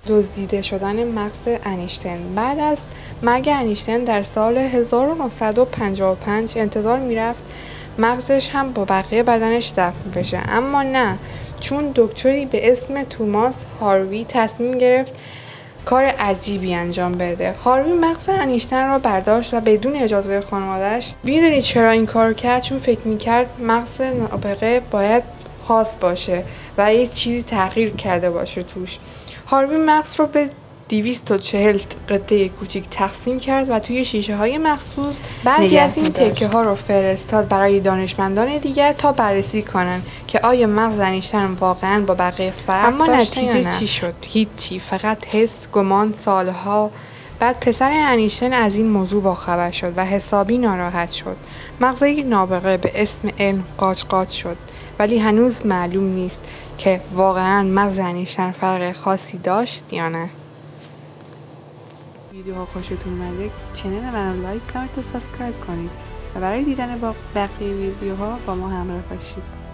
دزدیده شدن مغز انیشتین. بعد از مرگ انیشتین در سال 1955 انتظار میرفت مغزش هم با بقیه بدنش دفن بشه، اما نه، چون دکتری به اسم توماس هاروی تصمیم گرفت کار عجیبی انجام بده. هاروی مغز انیشتین را برداشت و بدون اجازه خانواده‌اش، میدونی چرا این کار کرد؟ چون فکر میکرد مغز نابغه باید خاص باشه و یه چیزی تغییر کرده باشه توش. هاروی مغز رو به 240 قطعه کوچیک تقسیم کرد و توی شیشه های مخصوص بعضی از این تکه ها رو فرستاد برای دانشمندان دیگر تا بررسی کنن که آیا مغز انیشتین واقعا با بقیه فرق داشته یا نه. اما نتیجه چی شد؟ هیچی، فقط حس، گمان. سالها بعد پسر انیشتین از این موضوع باخبر شد و حسابی ناراحت شد. مغز یک نابغه به اسم علم قاچ قاچ شد، ولی هنوز معلوم نیست که واقعا مغز انیشتین فرق خاصی داشت یا نه. ویدیوها خوشتون اومده چنل منو لایک، کامنت و سابسکرایب کنید و برای دیدن با بقیه ویدیوها با ما همراه باشید.